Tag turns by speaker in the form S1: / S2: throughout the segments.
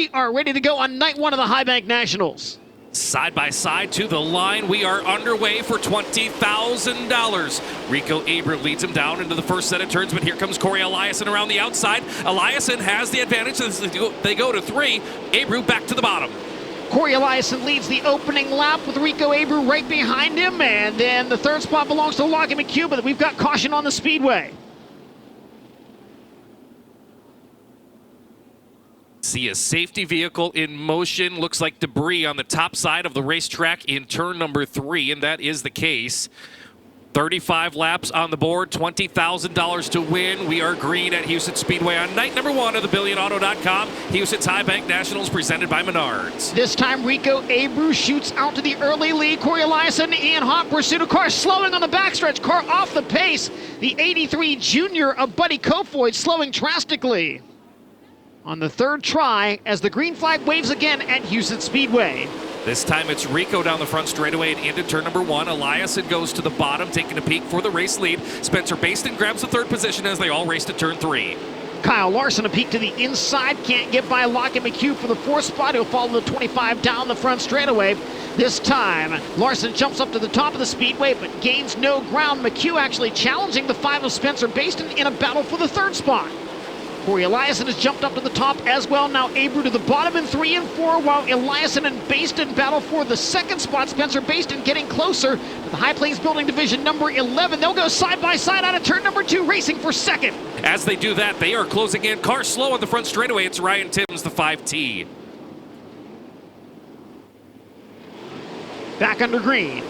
S1: we are ready to go on night one of the High Bank Nationals.
S2: Side by side to the line, we are underway for $20,000. Rico Abreu leads him down into the first set of turns, but here comes Corey Eliason around the outside. Eliason has the advantage as they go to three. Abreu back to the bottom.
S1: Corey Eliason leads the opening lap with Rico Abreu right behind him, and then the third spot belongs to Lockie McHugh, but we've got caution on the Speedway.
S2: See a safety vehicle in motion. Looks like debris on the top side of the racetrack in turn number 3, and that is the case. 35 laps on the board, $20,000 to win. We are green at Huset Speedway on night number 1 of the BillionAuto.com. Huset's High Bank Nationals presented by Menards.
S1: This time Rico Abreu shoots out to the early lead. Corey Eliason in hot pursuit. A car slowing on the backstretch. Car off the pace. The 83 junior of Buddy Kofoid slowing drastically on the third try as the green flag waves again at Huset Speedway.
S2: This time it's Rico down the front straightaway and into turn number 1. Eliason goes to the bottom, taking a peek for the race lead. Spencer Baston grabs the third position as they all race to turn 3.
S1: Kyle Larson a peek to the inside, can't get by Lockie McHugh for the fourth spot. He'll follow the 25 down the front straightaway. This time, Larson jumps up to the top of the speedway, but gains no ground. McHugh actually challenging the 5 of Spencer Baston in a battle for the third spot. Corey Eliason has jumped up to the top as well. Now Abreu to the bottom in 3 and 4, while Eliason and Baston battle for the second spot. Spencer Baston getting closer to the High Plains Building Division number 11. They'll go side by side out of turn number 2, racing for second.
S2: As they do that, they are closing in. Car slow on the front straightaway. It's Ryan Timms, the 5T.
S1: Back under green.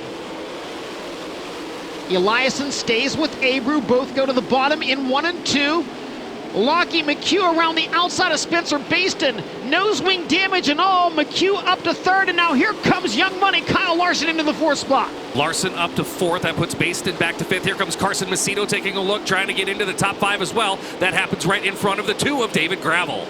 S1: Eliason stays with Abreu. Both go to the bottom in 1 and 2. Lockie McHugh around the outside of Spencer Baston. Nose wing damage and all. McHugh up to third, and now here comes Young Money Kyle Larson into the fourth spot.
S2: Larson up to fourth. That puts Baston back to fifth. Here comes Carson Macedo taking a look, trying to get into the top 5 as well. That happens right in front of the 2 of David Gravel.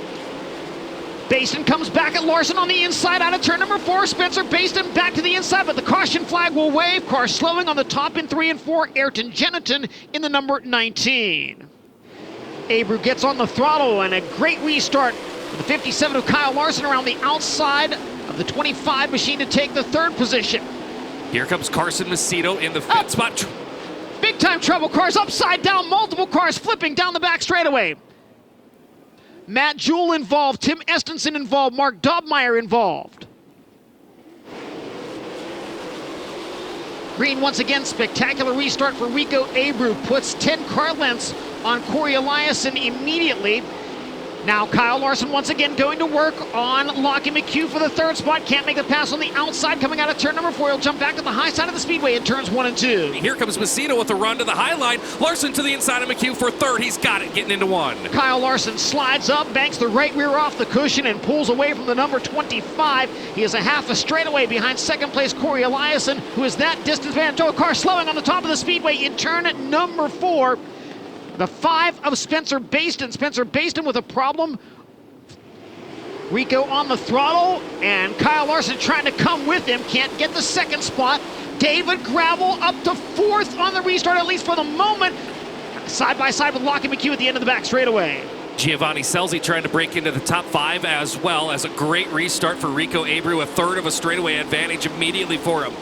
S1: Baston comes back at Larson on the inside out of turn number 4. Spencer Baston back to the inside, but the caution flag will wave. Car slowing on the top in 3 and 4. Ayrton Jeniton in the number 19. Abreu gets on the throttle and a great restart for the 57 of Kyle Larson around the outside of the 25 machine to take the third position.
S2: Here comes Carson Macedo in the fifth spot.
S1: Big time trouble. Cars upside down. Multiple cars flipping down the back straightaway. Matt Jewell involved. Tim Estenson involved. Mark Dobmeyer involved. Green once again. Spectacular restart for Rico Abreu. Puts 10 car lengths on Corey Eliason immediately. Now Kyle Larson once again going to work on Lockie McHugh for the third spot. Can't make the pass on the outside coming out of turn number 4. He'll jump back to the high side of the speedway in turns 1 and 2.
S2: Here comes Macedo with a run to the high line. Larson to the inside of McHugh for third. He's got it, getting into 1.
S1: Kyle Larson slides up, banks the right rear off the cushion, and pulls away from the number 25. He is a half a straightaway behind second place Corey Eliason, who is that distance behind. A car slowing on the top of the speedway in turn number 4. The 5 of Spencer Baston. Spencer Baston with a problem. Rico on the throttle, and Kyle Larson trying to come with him. Can't get the second spot. David Gravel up to 4th on the restart, at least for the moment. Side by side with Lockie McHugh at the end of the back straightaway.
S2: Giovanni Scelzi trying to break into the top 5 as well as a great restart for Rico Abreu. A third of a straightaway advantage immediately for him.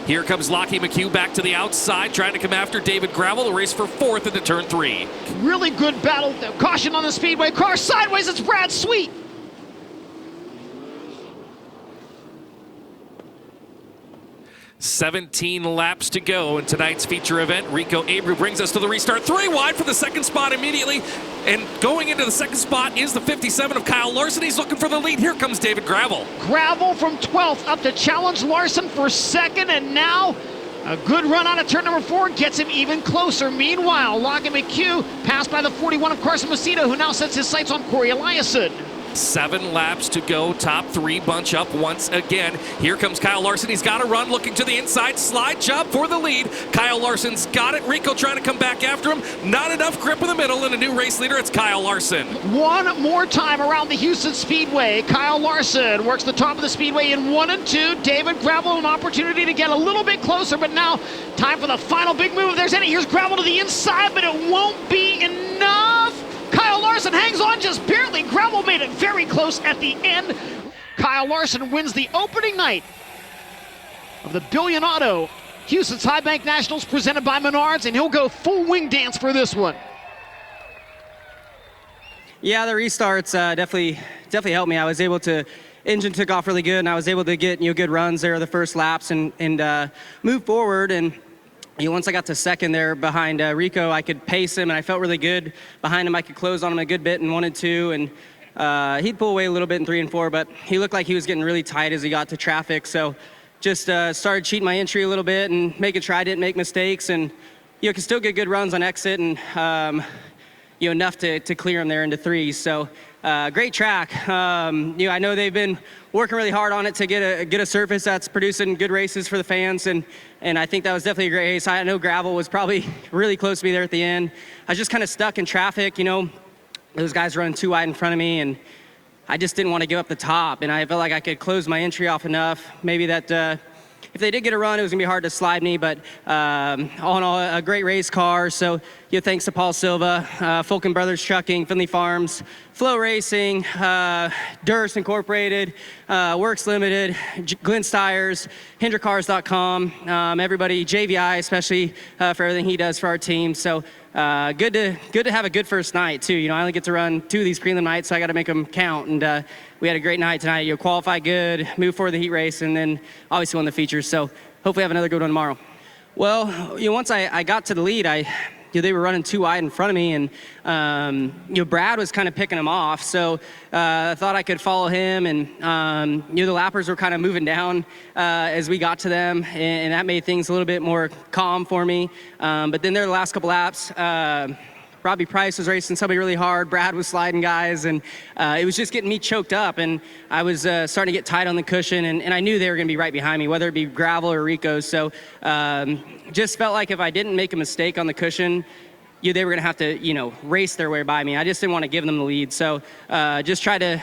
S2: Here comes Lockie McHugh back to the outside, trying to come after David Gravel. The race for 4th into turn 3.
S1: Really good battle. Caution on the speedway. Car sideways. It's Brad Sweet.
S2: "17 laps to go in tonight's feature event. Rico Abreu brings us to the restart. 3 wide for the second spot immediately. And going into the second spot is the 57 of Kyle Larson. He's looking for the lead. Here comes David Gravel.
S1: Gravel from 12th up to challenge Larson for second. And now a good run out of turn number 4 gets him even closer. Meanwhile, Lockie McHugh passed by the 41 of Carson Macedo, who now sets his sights on Corey Eliason.
S2: 7 laps to go. Top 3 bunch up once again. Here comes Kyle Larson. He's got a run looking to the inside. Slide job for the lead. Kyle Larson's got it. Rico trying to come back after him. Not enough grip in the middle, and a new race leader. It's Kyle Larson.
S1: One more time around the Huset Speedway. Kyle Larson works the top of the speedway in 1 and 2. David Gravel an opportunity to get a little bit closer, but now time for the final big move if there's any. Here's Gravel to the inside, but it won't be enough. Kyle Larson Larson hangs on just barely. Gravel made it very close at the end. Kyle Larson wins the opening night of the Billion Auto Huset's High Bank Nationals presented by Menards, and he'll go full wing dance for this one.
S3: Yeah, the restarts definitely helped me. I was able to, engine took off really good, and I was able to get good runs there the first laps and move forward. And once I got to second there behind Rico, I could pace him, and I felt really good behind him. I could close on him a good bit and wanted to, and he'd pull away a little bit in 3 and 4, but he looked like he was getting really tight as he got to traffic. So just started cheating my entry a little bit and making sure I didn't make mistakes, and could still get good runs on exit, and enough to clear him there into 3. So great track. I know they've been working really hard on it to get a surface that's producing good races for the fans, and I think that was definitely a great race. I know gravel was probably really close to me there at the end. I was just kind of stuck in traffic. Those guys running too wide in front of me, and I just didn't want to give up the top, and I felt like I could close my entry off enough. Maybe that if they did get a run, it was going to be hard to slide me, but all in all, a great race car. So thanks to Paul Silva, Fulkin Brothers Trucking, Finley Farms, Flow Racing, Durst Incorporated, Works Limited, Glenn Stiers, HendrickCars.com, everybody, JVI especially for everything he does for our team. So good to have a good first night too. I only get to run 2 of these prelim nights, so I got to make them count. And we had a great night tonight. Qualified good, moved forward the heat race, and then obviously won the features. So hopefully have another good one tomorrow. Well, once I got to the lead, they were running too wide in front of me, and Brad was kind of picking them off. So I thought I could follow him, and the lappers were kind of moving down as we got to them, and that made things a little bit more calm for me. But then there the last couple laps, Robbie Price was racing somebody really hard. Brad was sliding guys, and it was just getting me choked up, and I was starting to get tight on the cushion, and I knew they were going to be right behind me, whether it be gravel or Rico. So just felt like if I didn't make a mistake on the cushion, they were going to have to, race their way by me. I just didn't want to give them the lead. So just tried to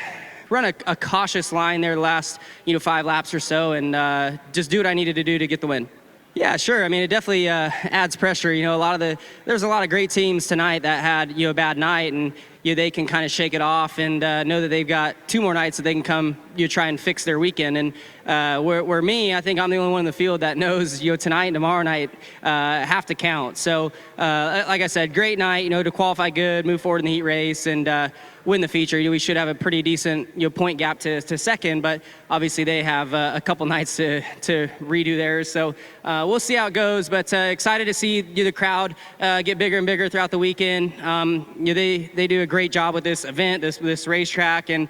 S3: run a cautious line there the last, 5 laps or so, and just do what I needed to do to get the win. Yeah, sure. I mean, it definitely adds pressure. There's a lot of great teams tonight that had a bad night, and they can kind of shake it off and know that they've got 2 more nights that they can come try and fix their weekend. And where me, I think I'm the only one in the field that knows tonight and tomorrow night have to count. So like I said, great night. To qualify good, move forward in the heat race, and win the feature. We should have a pretty decent point gap to second, but obviously they have a couple nights to redo theirs. So we'll see how it goes, but excited to see the crowd get bigger and bigger throughout the weekend. They do a great job with this event, this racetrack, and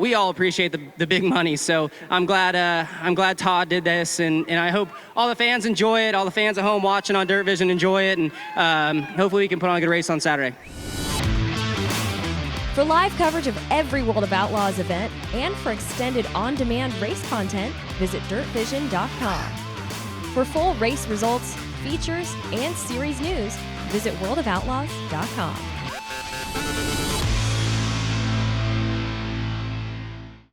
S3: we all appreciate the big money. So I'm glad Todd did this, and I hope all the fans enjoy it. All the fans at home watching on Dirt Vision enjoy it, and hopefully we can put on a good race on Saturday.
S4: For live coverage of every World of Outlaws event and for extended on-demand race content, visit dirtvision.com. For full race results, features, and series news, visit worldofoutlaws.com.